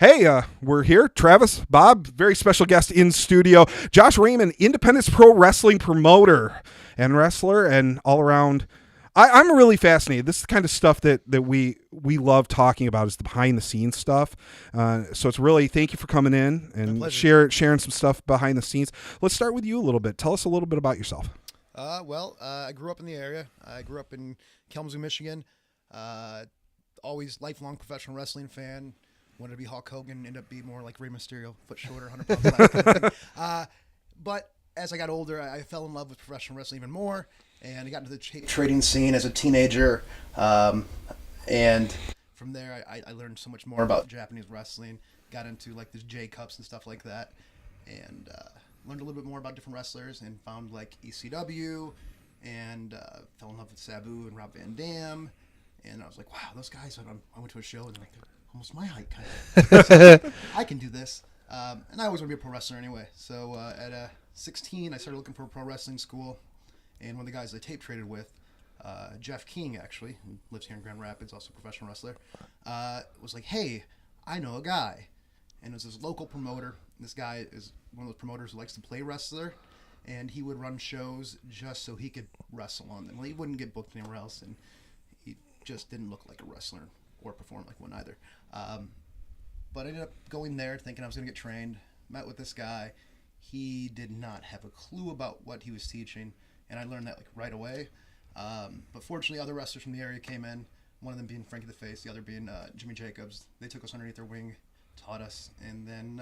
Hey, we're here. Travis, Bob, very special guest in studio. Josh Raymond, Independence Pro Wrestling promoter and wrestler, and all around. I'm really fascinated. This is the kind of stuff that we love talking about, is the behind the scenes stuff. So it's really, thank you for coming in and sharing some stuff behind the scenes. Let's start with you a little bit. Tell us a little bit about yourself. I grew up in the area. I grew up in Kalamazoo, Michigan. Always lifelong professional wrestling fan. Wanted to be Hulk Hogan, ended up being more like Rey Mysterio, foot shorter, 100 pounds lighter kind of thing. But as I got older, I fell in love with professional wrestling even more, and I got into the trading scene as a teenager. And from there, I learned so much more about Japanese wrestling, got into like the J Cups and stuff like that, and learned a little bit more about different wrestlers and found like ECW, and fell in love with Sabu and Rob Van Dam. And I was like, wow, those guys, I went to a show and they're like, they're almost my height kind of. So I can do this. And I always want to be a pro wrestler anyway. So at 16, I started looking for a pro wrestling school. And one of the guys I tape traded with, Jeff King actually, who lives here in Grand Rapids, also a professional wrestler, was like, hey, I know a guy. And it was this local promoter. This guy is one of those promoters who likes to play wrestler. And he would run shows just so he could wrestle on them. Well, he wouldn't get booked anywhere else. And he just didn't look like a wrestler or perform like one either. But I ended up going there thinking I was going to get trained. Met with this guy. He did not have a clue about what he was teaching, and I learned that like right away. But fortunately, other wrestlers from the area came in. One of them being Frankie the Face, the other being Jimmy Jacobs. They took us underneath their wing, taught us, and then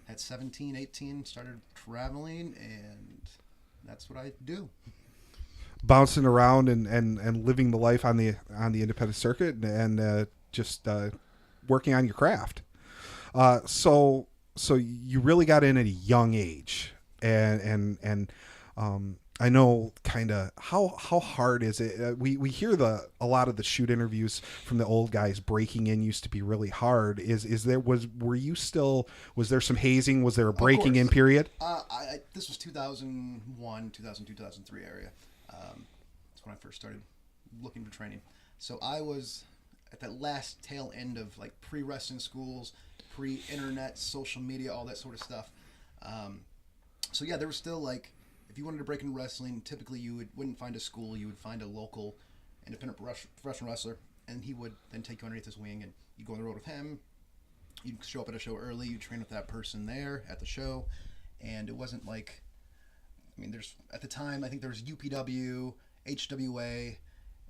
at 17, 18, started traveling, and that's what I do. Bouncing around and living the life on the independent circuit and just working on your craft. So you really got in at a young age, and I know kind of how hard is it. We hear a lot of the shoot interviews from the old guys. Breaking in used to be really hard. Was there some hazing? Was there a breaking in period? This was 2001, 2002, 2003 area. That's when I first started looking for training. So I was at that last tail end of like pre-wrestling schools, pre-internet, social media, all that sort of stuff. So yeah, there was still like, if you wanted to break into wrestling, typically you wouldn't find a school, you would find a local independent professional wrestler, and he would then take you underneath his wing, and you go on the road with him. You'd show up at a show early, you train with that person there at the show, and it wasn't like, I mean, at the time, I think there was UPW, HWA,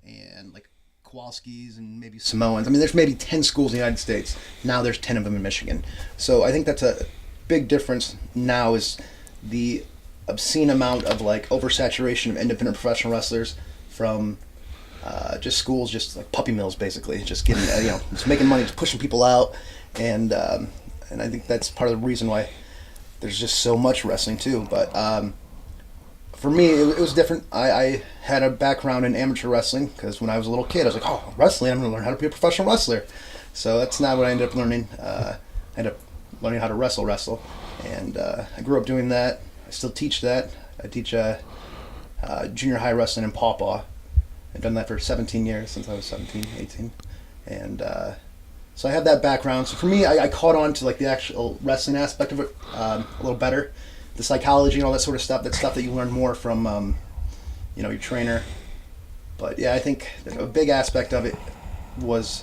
and like Kowalski's and maybe Samoans. I mean, there's maybe 10 schools in the United States. Now there's 10 of them in Michigan. So I think that's a big difference now, is the obscene amount of like oversaturation of independent professional wrestlers from just schools, just like puppy mills, basically. Just getting, just making money, just pushing people out. And I think that's part of the reason why there's just so much wrestling too. But for me, it was different. I had a background in amateur wrestling because when I was a little kid, I was like, oh, wrestling, I'm going to learn how to be a professional wrestler. So that's not what I ended up learning. I ended up learning how to wrestle. And I grew up doing that. I still teach that. I teach junior high wrestling in Pawpaw. I've done that for 17 years, since I was 17, 18. And so I have that background. So for me, I caught on to like the actual wrestling aspect of it a little better. The psychology and all that sort of stuff, that's stuff that you learn more from, your trainer. But yeah, I think a big aspect of it was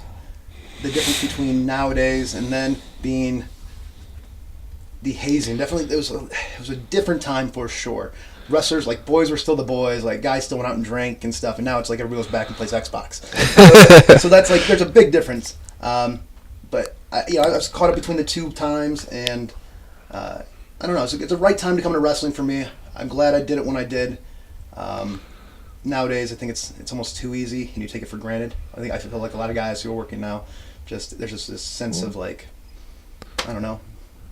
the difference between nowadays and then being the hazing. Definitely, it was a different time for sure. Wrestlers, like, boys were still the boys, like guys still went out and drank and stuff, and now it's like everybody goes back and plays Xbox. So that's like, there's a big difference. But I was caught up between the two times, and I don't know. It's the right time to come to wrestling for me. I'm glad I did it when I did. Nowadays, I think it's almost too easy, and you take it for granted. I feel like a lot of guys who are working now, there's just this sense of like, I don't know,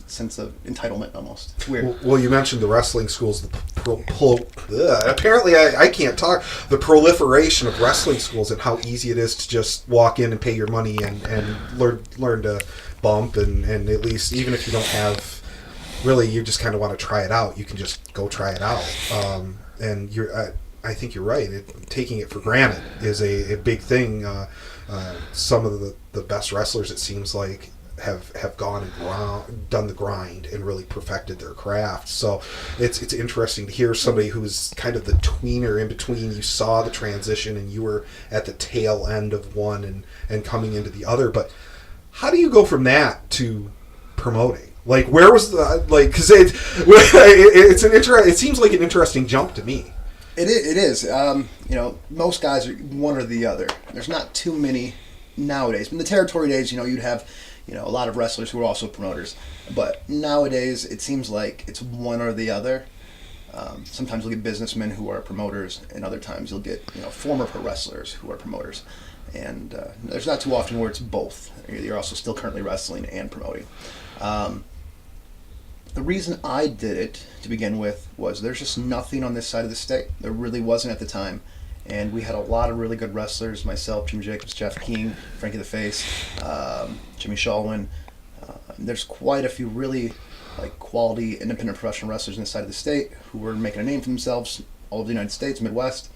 sense of entitlement almost. It's weird. Well, you mentioned the wrestling schools. Apparently, I can't talk. The proliferation of wrestling schools and how easy it is to just walk in and pay your money and learn to bump and at least, even if you don't have. Really, you just kind of want to try it out. You can just go try it out, and I think you're right. Taking it for granted is a big thing. Some of the best wrestlers, it seems like, have gone and done the grind and really perfected their craft. So it's interesting to hear somebody who's kind of the tweener in between. You saw the transition and you were at the tail end of one and coming into the other. But how do you go from that to promoting? Like, where was the, like, because it seems like an interesting jump to me. It is. You know, most guys are one or the other. There's not too many nowadays. In the territory days, you know, you'd have, you know, a lot of wrestlers who are also promoters. But nowadays, it seems like it's one or the other. Sometimes you'll get businessmen who are promoters, and other times you'll get, you know, former pro wrestlers who are promoters. And there's not too often where it's both. You're also still currently wrestling and promoting. The reason I did it to begin with was there's just nothing on this side of the state. There really wasn't at the time. And we had a lot of really good wrestlers, myself, Jimmy Jacobs, Jeff King, Frankie the Face, Jimmy Shalwin. There's quite a few really like quality independent professional wrestlers on this side of the state who were making a name for themselves all over the United States, Midwest.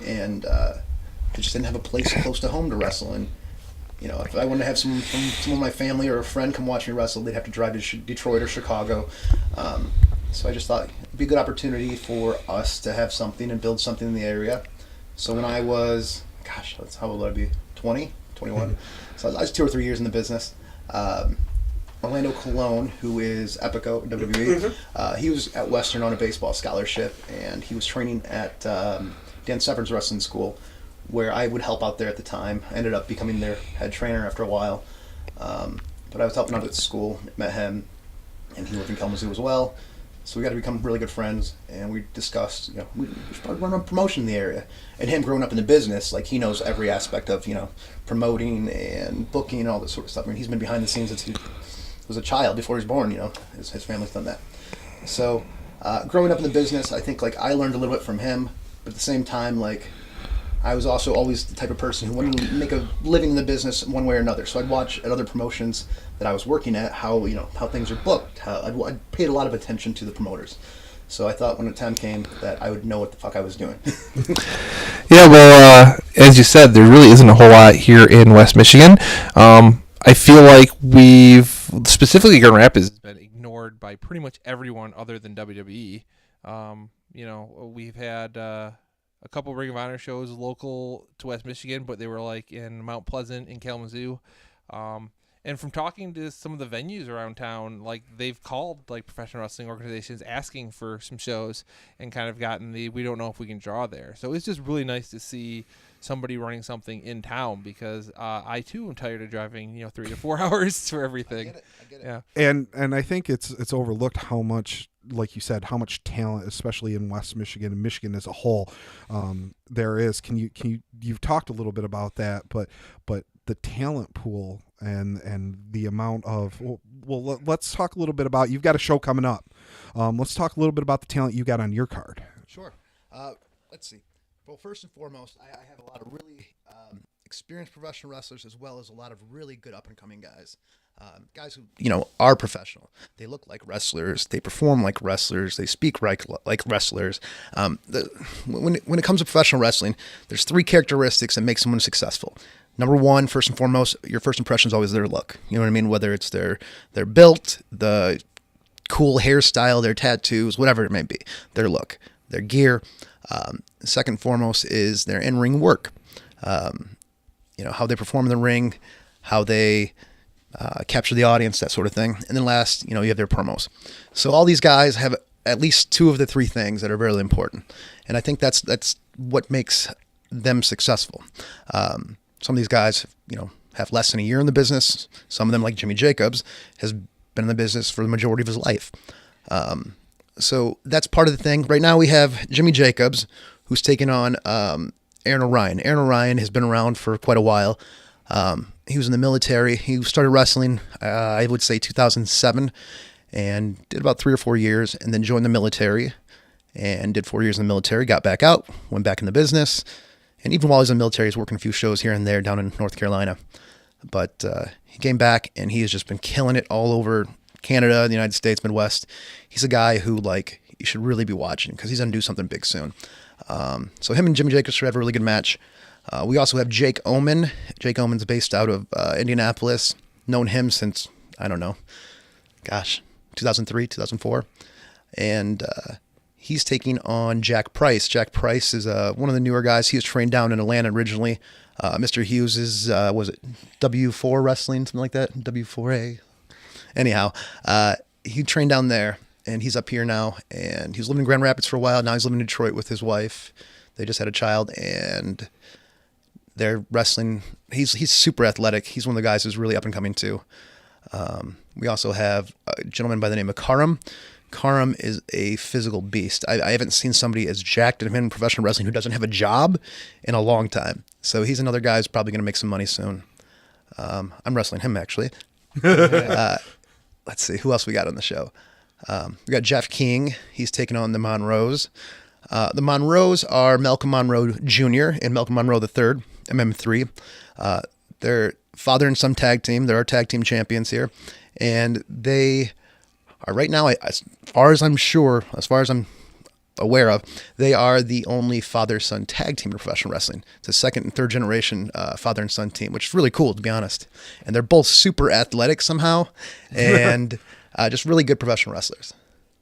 And they just didn't have a place close to home to wrestle. And you know, if I wanted to have someone of my family or a friend come watch me wrestle, they'd have to drive to Detroit or Chicago. So I just thought it'd be a good opportunity for us to have something and build something in the area. So when I was, gosh, how old would I be? 20, 21? Mm-hmm. So I was 2 or 3 years in the business. Orlando Colon, who is Epico, WWE, mm-hmm. He was at Western on a baseball scholarship, and he was training at Dan Severn's wrestling school, where I would help out there at the time. I ended up becoming their head trainer after a while. But I was helping out at school, met him, and he lived in Kalamazoo as well. So we got to become really good friends, and we discussed, you know, we should probably run a promotion in the area. And him growing up in the business, like, he knows every aspect of, you know, promoting and booking and all this sort of stuff. I mean, he's been behind the scenes since he was a child, before he was born, you know. His family's done that. So growing up in the business, I think, like, I learned a little bit from him, but at the same time, like, I was also always the type of person who wanted to make a living in the business one way or another. So I'd watch at other promotions that I was working at how, you know, how things are booked. I paid a lot of attention to the promoters. So I thought when the time came that I would know what the fuck I was doing. Yeah, well, as you said, there really isn't a whole lot here in West Michigan. I feel like we've, specifically Grand Rapids, has been ignored by pretty much everyone other than WWE. You know, we've had a couple Ring of Honor shows local to West Michigan, but they were like in Mount Pleasant and Kalamazoo. And from talking to some of the venues around town, like, they've called like professional wrestling organizations asking for some shows and kind of gotten we don't know if we can draw there. So it's just really nice to see somebody running something in town, because I too am tired of driving, you know, 3 to 4 hours for everything. I get it. Yeah. And I think it's overlooked how much, like you said, how much talent, especially in West Michigan and Michigan as a whole, there is. You've talked a little bit about that, but the talent pool and the amount of, well, let's talk a little bit about, you've got a show coming up. Let's talk a little bit about the talent you got on your card. Sure. Let's see. Well, first and foremost, I have a lot of really experienced professional wrestlers, as well as a lot of really good up-and-coming guys. Guys who, you know, are professional. They look like wrestlers. They perform like wrestlers. They speak like wrestlers. When it comes to professional wrestling, there's 3 characteristics that make someone successful. Number one, first and foremost, your first impression is always their look. You know what I mean? Whether it's their built, the cool hairstyle, their tattoos, whatever it may be, their look, their gear. Second and foremost is their in-ring work. You know, how they perform in the ring, how they capture the audience, that sort of thing. And then last, you know, you have their promos. So all these guys have at least 2 of the 3 things that are really important. And I think that's what makes them successful. Some of these guys, you know, have less than a year in the business. Some of them, like Jimmy Jacobs, has been in the business for the majority of his life. So that's part of the thing. Right now we have Jimmy Jacobs, who's taken on Aaron O'Ryan. Aaron O'Ryan has been around for quite a while. He was in the military. He started wrestling, I would say 2007, and did about 3 or 4 years, and then joined the military and did 4 years in the military, got back out, went back in the business. And even while he was in the military, he's working a few shows here and there down in North Carolina. But he came back, and he has just been killing it all over Canada, the United States, Midwest. He's a guy who, like, you should really be watching, because he's going to do something big soon. So him and Jimmy Jacobs should have a really good match. We also have Jake Oman. Jake Oman's based out of Indianapolis. Known him since, I don't know, 2003, 2004. And he's taking on Jack Price. Jack Price is one of the newer guys. He was trained down in Atlanta originally. Mr. Hughes is, was it W4 Wrestling, something like that? W4A? Anyhow, he trained down there, and he's up here now. And he was living in Grand Rapids for a while. Now he's living in Detroit with his wife. They just had a child, and they're wrestling. He's super athletic. He's one of the guys who's really up and coming too. We also have a gentleman by the name of Karam. Karam is a physical beast. I haven't seen somebody as jacked in professional wrestling who doesn't have a job in a long time. So he's another guy who's probably going to make some money soon. I'm wrestling him, actually. Let's see, who else we got on the show? We got Jeff King. He's taking on the Monroes. The Monroes are Malcolm Monroe Jr. and Malcolm Monroe III, MM3. They're father and son tag team. They're our tag team champions here. And they are right now, as far as I'm aware of, they are the only father-son tag team in professional wrestling. It's a second and third generation father and son team, which is really cool, to be honest. And they're both super athletic somehow and just really good professional wrestlers.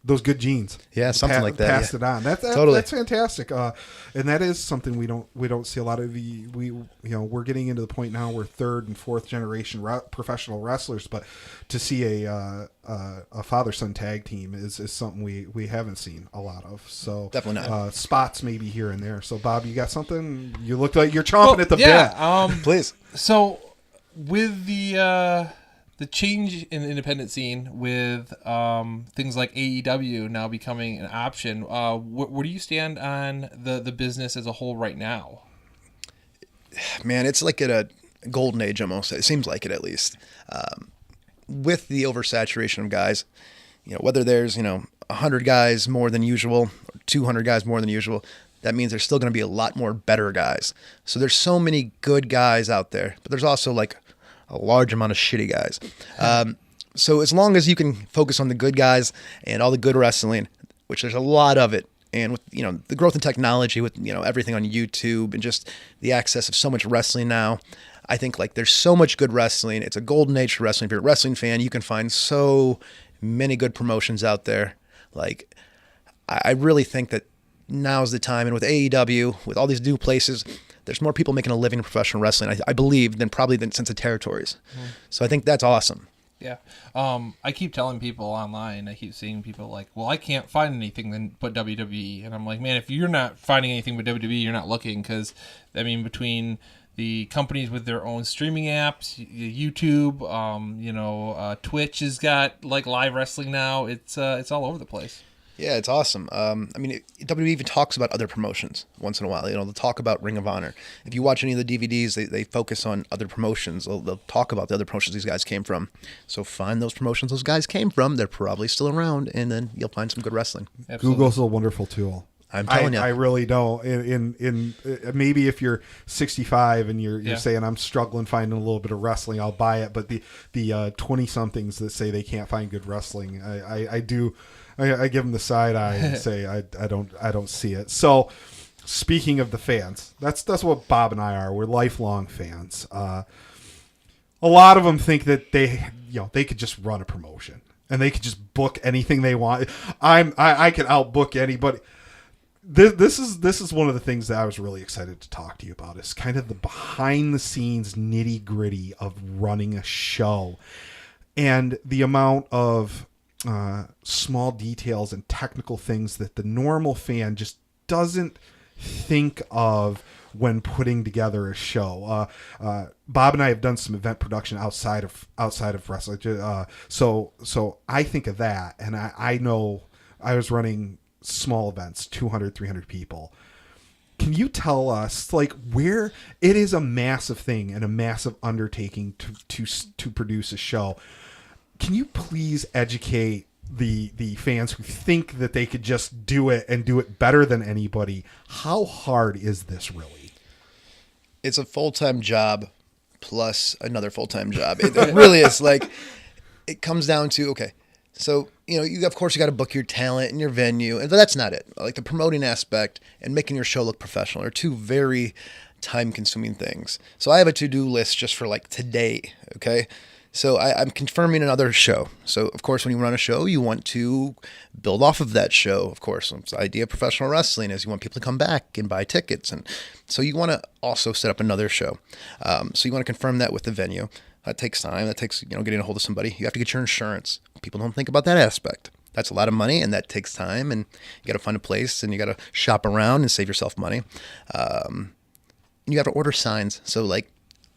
Those good genes. Yeah, something like that. Passed yeah. it on. Totally. That's fantastic. And that is something we don't see a lot of. We're getting into the point now where third and fourth generation professional wrestlers, but to see a father-son tag team is something we haven't seen a lot of. So definitely not. Spots maybe here and there. So Bob, you got something? You look like you're chomping at the bit. Please. So with the change in the independent scene with things like AEW now becoming an option, where do you stand on the business as a whole right now? Man, it's like at a golden age almost. It seems like it, at least. With the oversaturation of guys, whether there's 100 guys more than usual or 200 guys more than usual, that means there's still going to be a lot more better guys. So there's so many good guys out there, but there's also like a large amount of shitty guys. So as long as you can focus on the good guys and all the good wrestling, which there's a lot of it, and with the growth in technology, with everything on YouTube and just the access of so much wrestling now, I think like there's so much good wrestling. It's a golden age for wrestling. If you're a wrestling fan, you can find so many good promotions out there. Like I really think that now's the time, and with AEW, with all these new places, there's more people making a living in professional wrestling, I believe, than since the territories. So I think that's awesome. Yeah. I keep telling people online, I keep seeing people like, well, I can't find anything but WWE. And I'm like, man, if you're not finding anything but WWE, you're not looking. Because, between the companies with their own streaming apps, YouTube, Twitch has got like live wrestling now. It's all over the place. Yeah, it's awesome. WWE even talks about other promotions once in a while. They'll talk about Ring of Honor. If you watch any of the DVDs, they focus on other promotions. They'll talk about the other promotions these guys came from. So find those promotions those guys came from. They're probably still around, and then you'll find some good wrestling. Absolutely. Google's a wonderful tool. I'm telling you. I really don't. In maybe if you're 65 and you're saying I'm struggling finding a little bit of wrestling, I'll buy it. But the 20-somethings that say they can't find good wrestling, I do. I give them the side eye and say I don't see it. So speaking of the fans, that's what Bob and I are. We're lifelong fans. A lot of them think that they could just run a promotion and they could just book anything they want. I can outbook anybody. This is one of the things that I was really excited to talk to you about. Is kind of the behind the scenes nitty gritty of running a show and the amount of small details and technical things that the normal fan just doesn't think of when putting together a show. Bob and I have done some event production outside of wrestling. So I think of that, and I know I was running small events, 200, 300 people. Can you tell us, like, where it is a massive thing and a massive undertaking to produce a show? Can you please educate the fans who think that they could just do it and do it better than anybody? How hard is this really? It's a full-time job plus another full-time job. It really is. Like, it comes down to, okay, so, of course you got to book your talent and your venue, and that's not it. Like the promoting aspect and making your show look professional are two very time-consuming things. So I have a to-do list just for like today, okay? So I'm confirming another show. So of course, when you run a show, you want to build off of that show. Of course, the idea of professional wrestling is you want people to come back and buy tickets, and so you want to also set up another show. So you want to confirm that with the venue. That takes time. That takes getting a hold of somebody. You have to get your insurance. People don't think about that aspect. That's a lot of money, and that takes time. And you got to find a place, and you got to shop around and save yourself money. You have to order signs. So like,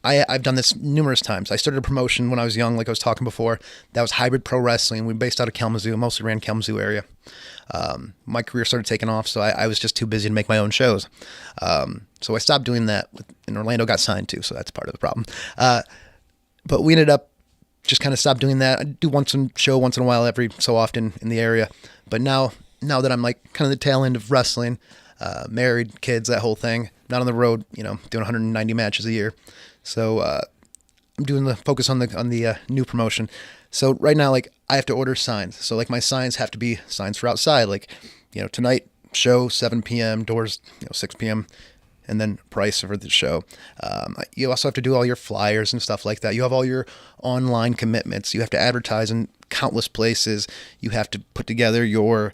I've done this numerous times. I started a promotion when I was young, like I was talking before. That was Hybrid Pro Wrestling. We based out of Kalamazoo, mostly ran Kalamazoo area. My career started taking off, so I was just too busy to make my own shows. So I stopped doing that, and Orlando got signed too, so that's part of the problem. But we ended up just kind of stopped doing that. I do show once in a while every so often in the area. But now that I'm like kind of the tail end of wrestling, married, kids, that whole thing, not on the road, doing 190 matches a year. So I'm doing the focus on the new promotion. So right now, like, I have to order signs. So like my signs have to be signs for outside. Like, tonight show 7 p.m. doors 6 p.m. and then price for the show. You also have to do all your flyers and stuff like that. You have all your online commitments. You have to advertise in countless places. You have to put together your,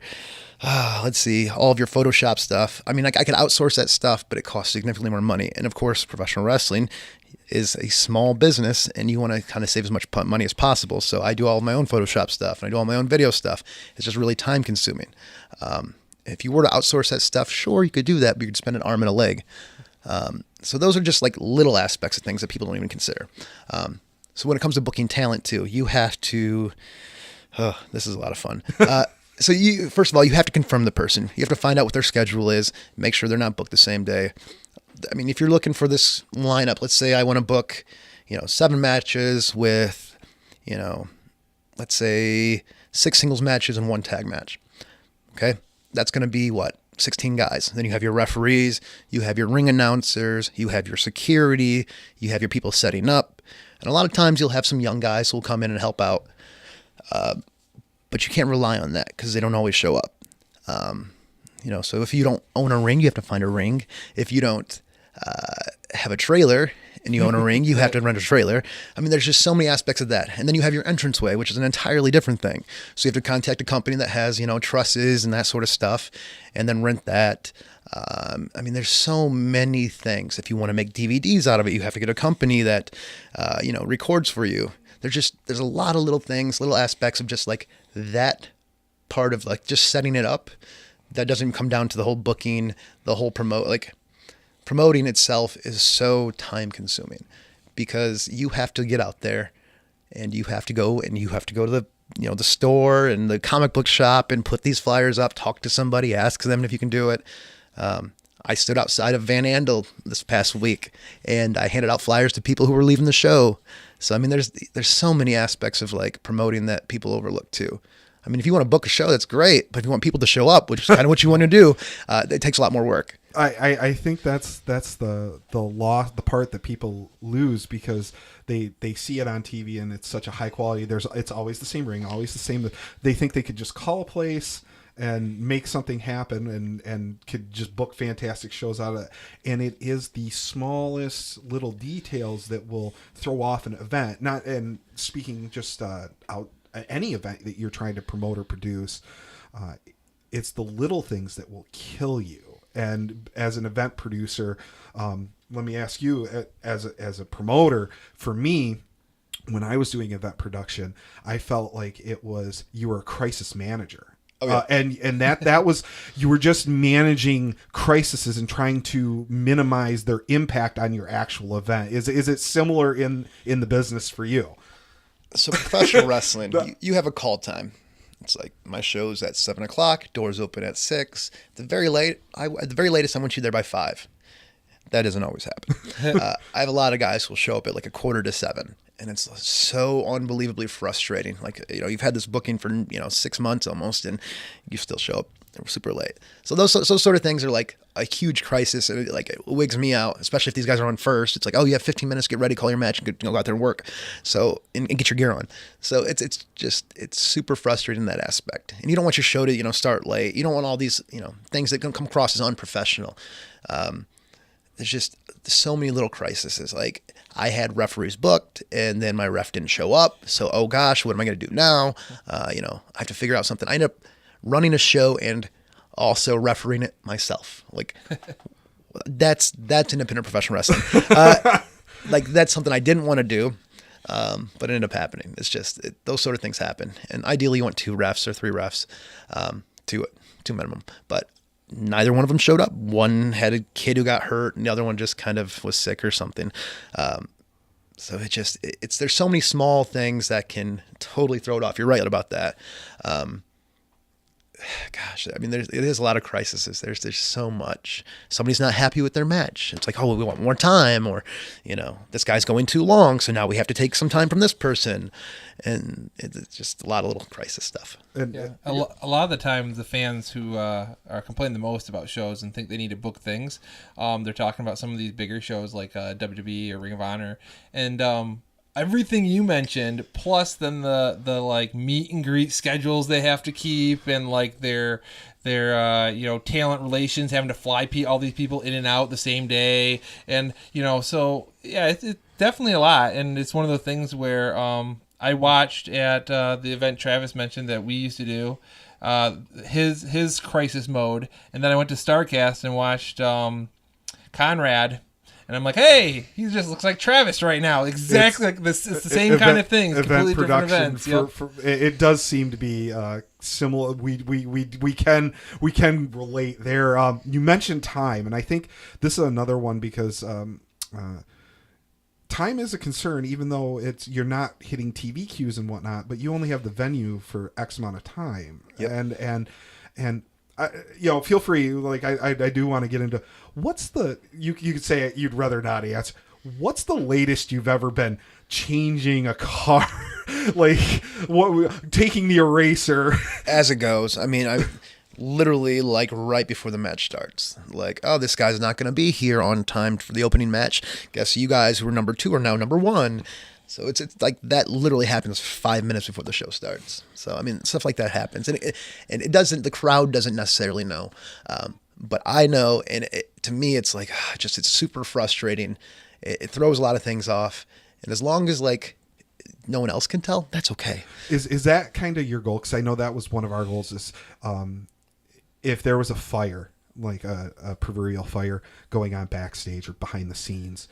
all of your Photoshop stuff. I mean, I could outsource that stuff, but it costs significantly more money. And of course, professional wrestling is a small business, and you want to kind of save as much money as possible. So I do all of my own Photoshop stuff, and I do all my own video stuff. It's just really time consuming. If you were to outsource that stuff, sure, you could do that, but you could spend an arm and a leg. So those are just like little aspects of things that people don't even consider. So when it comes to booking talent too, you have to, this is a lot of fun. So first of all, you have to confirm the person. You have to find out what their schedule is, make sure they're not booked the same day. I mean, if you're looking for this lineup, let's say I want to book, 7 matches with, let's say 6 singles matches and 1 tag match. Okay. That's going to be 16 guys. Then you have your referees, you have your ring announcers, you have your security, you have your people setting up. And a lot of times you'll have some young guys who will come in and help out. But you can't rely on that because they don't always show up. So if you don't own a ring, you have to find a ring. If you don't have a trailer and you own a ring, you have to rent a trailer. I mean, there's just so many aspects of that. And then you have your entranceway, which is an entirely different thing. So you have to contact a company that has, trusses and that sort of stuff, and then rent that. I mean, there's so many things. If you want to make DVDs out of it, you have to get a company that, records for you. There's a lot of little things, little aspects of just like that part of like just setting it up. That doesn't come down to the whole booking, the whole promoting itself is so time consuming because you have to get out there and you have to go to the, the store and the comic book shop and put these flyers up, talk to somebody, ask them if you can do it. I stood outside of Van Andel this past week and I handed out flyers to people who were leaving the show. So, I mean, there's so many aspects of like promoting that people overlook too. I mean, if you want to book a show, that's great. But if you want people to show up, which is kind of what you want to do, it takes a lot more work. I think that's the part that people lose because they see it on TV and it's such a high quality. It's always the same ring, always the same. They think they could just call a place and make something happen and could just book fantastic shows out of it. And it is the smallest little details that will throw off an event. Not and speaking just out any event that you're trying to promote or produce, it's the little things that will kill you. And as an event producer, let me ask you, as a promoter, for me, when I was doing event production, I felt like you were a crisis manager. Oh, yeah. And that was, you were just managing crises and trying to minimize their impact on your actual event. Is it similar in the business for you? So professional wrestling, you have a call time. It's like my show's at 7:00, doors open at 6. At the very latest, I want you there by 5. That doesn't always happen. I have a lot of guys who will show up at like 6:45, and it's so unbelievably frustrating. Like, you've had this booking for 6 months almost, and you still show up super late. So those sort of things are like a huge crisis, and it wigs me out, especially if these guys are on first. It's like, oh, you have 15 minutes, get ready, call your match, and go out there and work. So and get your gear on. So it's super frustrating in that aspect. And you don't want your show to start late. You don't want all these things that can come across as unprofessional. There's just so many little crises. Like I had referees booked, and then my ref didn't show up. So, oh gosh, what am I going to do now? I have to figure out something. I end up running a show and also refereeing it myself. Like that's independent professional wrestling. Like that's something I didn't want to do, but it ended up happening. It's just those sort of things happen. And ideally, you want 2 refs or 3 refs, two minimum. But neither one of them showed up. One had a kid who got hurt, and the other one just kind of was sick or something. So there's so many small things that can totally throw it off. You're right about that. Gosh, I mean, it is a lot of crises. There's so much. Somebody's not happy with their match. It's like, oh, we want more time, or, this guy's going too long, so now we have to take some time from this person, and it's just a lot of little crisis stuff. And A lot of the time, the fans who are complaining the most about shows and think they need to book things, they're talking about some of these bigger shows like WWE or Ring of Honor, and everything you mentioned, plus then the like meet and greet schedules they have to keep, and like their talent relations, having to fly all these people in and out the same day, and so yeah, it's definitely a lot, and it's one of the things where I watched at the event Travis mentioned that we used to do, his crisis mode, and then I went to Starcast and watched Conrad. And I'm like, hey, he just looks like Travis right now. Exactly like this. It's the same kind of thing. It's completely different events. It does seem to be similar. We can relate there. You mentioned time, and I think this is another one because time is a concern, even though you're not hitting TV cues and whatnot, but you only have the venue for X amount of time. Yep. And feel free. Like I do want to get into what's the you could say it, you'd rather not answer. What's the latest you've ever been changing a car, like taking the eraser? As it goes, I mean, I literally like right before the match starts, like, oh, this guy's not going to be here on time for the opening match. Guess you guys who were number 2 are now number 1. So it's like that literally happens 5 minutes before the show starts. So, I mean, stuff like that happens. And it doesn't, the crowd doesn't necessarily know. But I know, and to me, it's like, it's super frustrating. It throws a lot of things off. And as long as like no one else can tell, that's okay. Is that kind of your goal? Because I know that was one of our goals is if there was a fire, like a proverbial fire going on backstage or behind the scenes,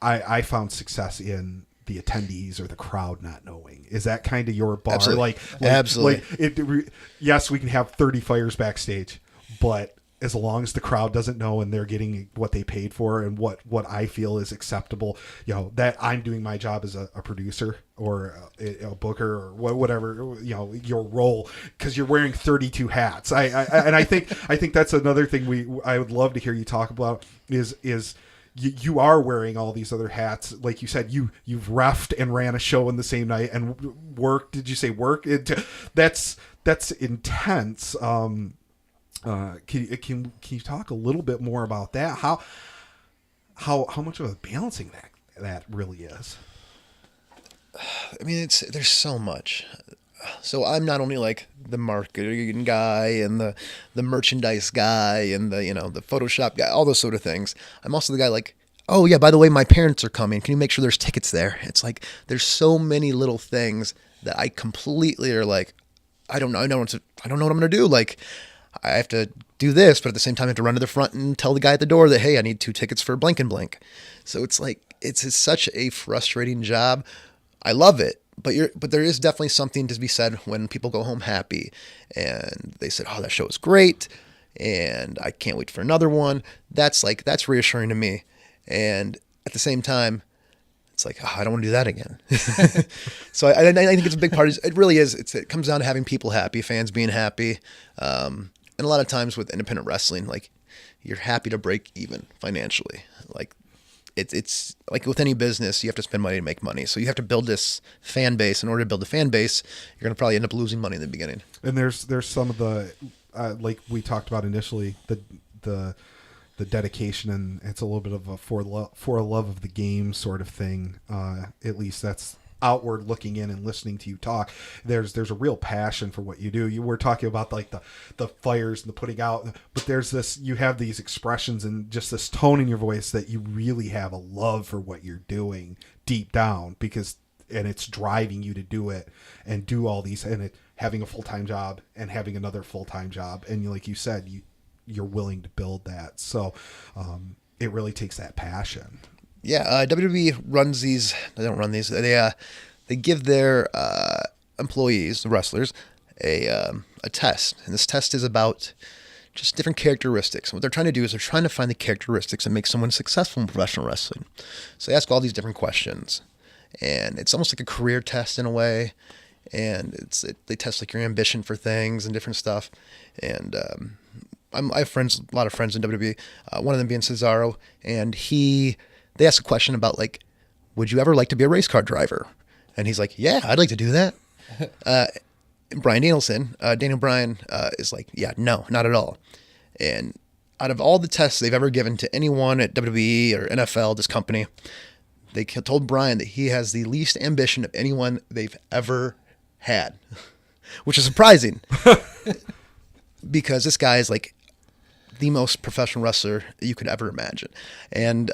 I found success in the attendees or the crowd not knowing. Is that kind of your bar? Absolutely. Absolutely. Yes, we can have 30 fires backstage, but as long as the crowd doesn't know and they're getting what they paid for and what I feel is acceptable, that I'm doing my job as a producer or a booker or whatever, your role, because you're wearing 32 hats. I think that's another thing I would love to hear you talk about is you are wearing all these other hats. Like you said, you've reffed and ran a show in the same night and worked. Did you say work? That's intense. Can you talk a little bit more about that? How much of a balancing that really is? I mean, there's so much. So I'm not only like the marketing guy and the merchandise guy and the Photoshop guy, all those sort of things. I'm also the guy like, oh yeah, by the way, my parents are coming. Can you make sure there's tickets there? It's like there's so many little things that I completely are like, I don't know what I'm gonna do. Like I have to do this, but at the same time I have to run to the front and tell the guy at the door that, hey, I need 2 tickets for blank and blank. So it's like it's such a frustrating job. I love it. But there is definitely something to be said when people go home happy and they said, oh, that show was great and I can't wait for another one. That's reassuring to me. And at the same time, it's like, oh, I don't want to do that again. So I think it's a big part. It really is. It comes down to having people happy, fans being happy. And a lot of times with independent wrestling, like you're happy to break even financially. Like it's like with any business, you have to spend money to make money. So you have to build this fan base. In order to build a fan base, you're going to probably end up losing money in the beginning. And there's some of the, like we talked about initially, the dedication, and it's a little bit of a for love of the game sort of thing. At least that's outward looking in and listening to you talk, there's a real passion for what you do. You were talking about like the fires and the putting out, but there's this, you have these expressions and just this tone in your voice that you really have a love for what you're doing deep down, and it's driving you to do it and do all these, and having a full-time job and having another full-time job. And like you said, you're willing to build that. So it really takes that passion. Yeah, WWE runs these. They don't run these. They give their employees, the wrestlers, a test, and this test is about just different characteristics. What they're trying to do is they're trying to find the characteristics that make someone successful in professional wrestling. So they ask all these different questions, and it's almost like a career test in a way. And they test like your ambition for things and different stuff. And I have friends, a lot of friends in WWE. One of them being Cesaro, and they asked a question about like, would you ever like to be a race car driver? And he's like, yeah, I'd like to do that. Bryan Danielson, Daniel Bryan, is like, yeah, no, not at all. And out of all the tests they've ever given to anyone at WWE or NFL, this company, they told Bryan that he has the least ambition of anyone they've ever had, which is surprising because this guy is like the most professional wrestler you could ever imagine. And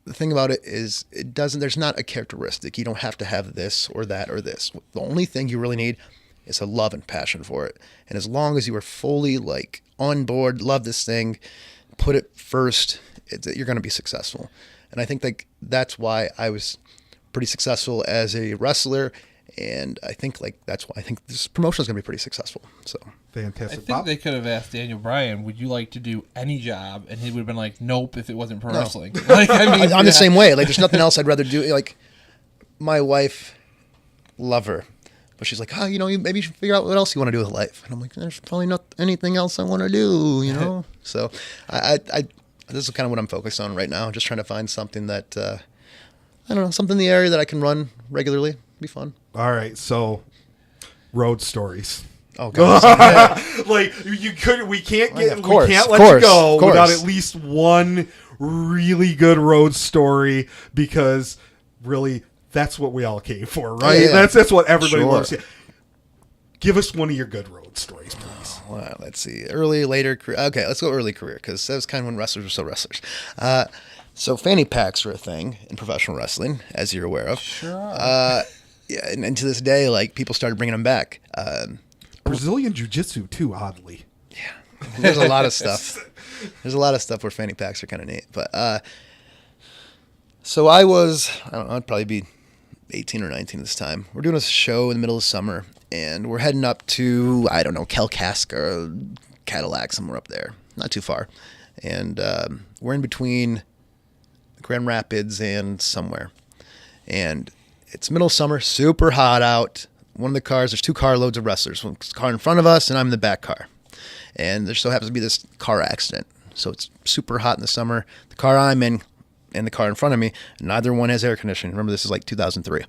the thing about it is there's not a characteristic. You don't have to have this or that or this. The only thing you really need is a love and passion for it. And as long as you are fully like on board, love this thing, put it first, you're going to be successful. And I think like that's why I was pretty successful as a wrestler. And I think like that's why I think this promotion is going to be pretty successful. So fantastic. I think they could have asked Daniel Bryan, "Would you like to do any job?" And he would have been like, "Nope," if it wasn't pro wrestling. Like, I mean, I'm the same way. Like, there's nothing else I'd rather do. Like, my wife, love her, but she's like, "Oh, maybe you should figure out what else you want to do with life." And I'm like, "There's probably not anything else I want to do," So I this is kind of what I'm focused on right now. Just trying to find something that I don't know, something in the area that I can run regularly. Be fun. All right, so road stories. Oh God! Like we can't we can't let you go without at least one really good road story, because really that's what we all came for, right? Yeah. That's what everybody loves. Give us one of your good road stories, please. Well, let's see. Early, later career. Okay, let's go early career, because that was kind of when wrestlers were still wrestlers. So fanny packs are a thing in professional wrestling, as you're aware of. Sure. Yeah, and to this day, like, people started bringing them back. Brazilian Jiu-Jitsu too, oddly. Yeah, there's a lot of stuff. There's a lot of stuff where fanny packs are kind of neat. But so I don't know, I'd probably be 18 or 19 this time. We're doing a show in the middle of summer, and we're heading up to, I don't know, Kalkaska or Cadillac, somewhere up there, not too far. And we're in between Grand Rapids and somewhere. And it's middle of summer, super hot out. One of the cars, there's two carloads of wrestlers. One car in front of us, and I'm in the back car. And there still happens to be this car accident. So it's super hot in the summer. The car I'm in and the car in front of me, neither one has air conditioning. Remember, this is like 2003.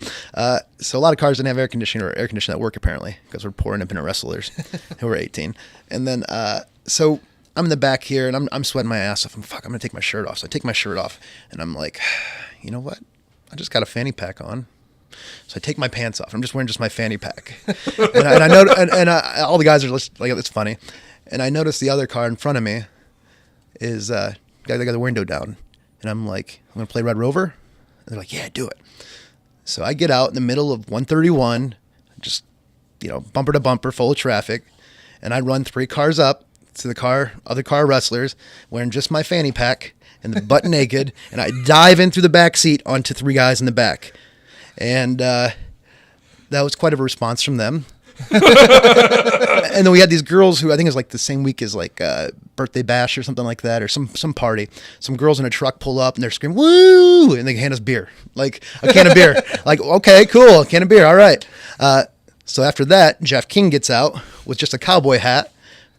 So a lot of cars didn't have air conditioning, or air conditioning at work, apparently, because we're poor independent wrestlers who were 18. And then, so I'm in the back here, and I'm sweating my ass off. I'm going to take my shirt off. So I take my shirt off, and I'm like, you know what? I just got a fanny pack on. So I take my pants off. I'm just wearing just my fanny pack. and I know, and all the guys are like, it's funny. And I notice the other car in front of me is, they got the window down. And I'm like, I'm going to play Red Rover? And they're like, yeah, do it. So I get out in the middle of 131, just, bumper to bumper, full of traffic. And I run 3 cars up to the other car wrestlers, wearing just my fanny pack and the butt naked. And I dive in through the back seat onto 3 guys in the back. And that was quite a response from them. And then we had these girls who I think it was like the same week as like birthday bash or something like that, or some party. Some girls in a truck pull up and they're screaming, woo! And they hand us beer, like a can of beer. Like, okay, cool, a can of beer, all right. So after that, Jeff King gets out with just a cowboy hat,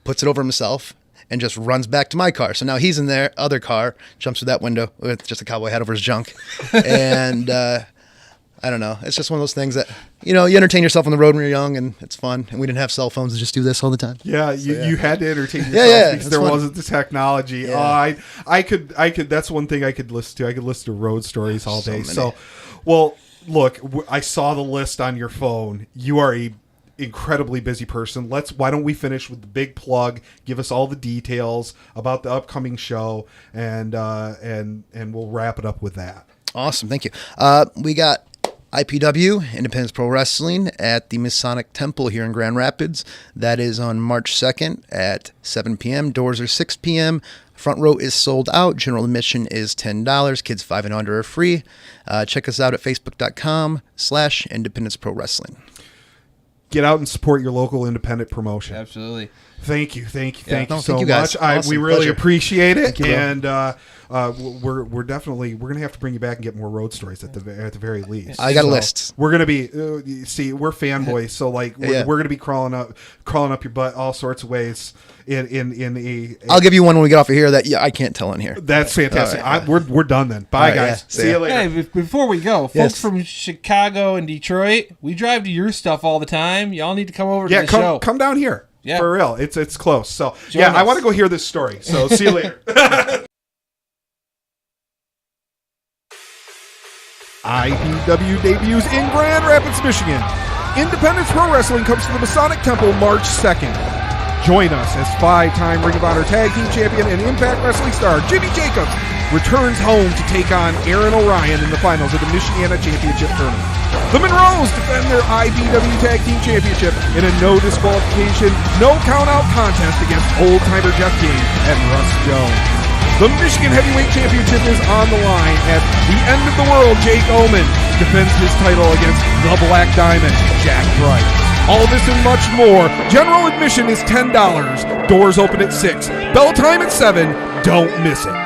puts it over himself, and just runs back to my car. So now he's in their other car, jumps through that window with just a cowboy hat over his junk. And I don't know. It's just one of those things that, you entertain yourself on the road when you're young, and it's fun. And we didn't have cell phones to just do this all the time. Yeah, you had to entertain yourself because there wasn't the technology. Yeah. I could. That's one thing I could listen to. I could listen to road stories all day. So, well, look, I saw the list on your phone. You are a incredibly busy person. Why don't we finish with the big plug? Give us all the details about the upcoming show, and we'll wrap it up with that. Awesome, thank you. We got IPW, Independence Pro Wrestling, at the Masonic Temple here in Grand Rapids. That is on March 2nd at 7 p.m. Doors are 6 p.m. Front row is sold out. General admission is $10. Kids 5 and under are free. Check us out at facebook.com/Independence Pro Wrestling. Get out and support your local independent promotion. Absolutely. Thank you so thank you much. guys. Awesome. We really Pleasure. appreciate it, Thank you, and we're definitely gonna have to bring you back and get more road stories at the very least. I got a list. We're gonna be see, we're fanboys, so like we're gonna be crawling up your butt all sorts of ways. I'll give you one when we get off of here that I can't tell in here. That's fantastic. Right, we're done then. Bye, guys. Yeah. See you later. Hey, before we go, Yes. folks from Chicago and Detroit, we drive to your stuff all the time. Y'all need to come over to the show. Come down here. Yeah. For real. It's close. So Join I us. want to go hear this story. So see you later. IPW debuts in Grand Rapids, Michigan. Independence Pro Wrestling comes to the Masonic Temple March 2nd. Join us as 5-time Ring of Honor Tag Team Champion and Impact Wrestling star Jimmy Jacobs returns home to take on Aaron Orion in the finals of the Michiana Championship Tournament. The Monroes defend their IPW Tag Team Championship in a no disqualification, no count-out contest against old-timer Jeff King and Russ Jones. The Michigan Heavyweight Championship is on the line as the end of the world Jake Oman defends his title against the Black Diamond, Jack Bright. All this and much more. General admission is $10. Doors open at 6. Bell time at 7. Don't miss it.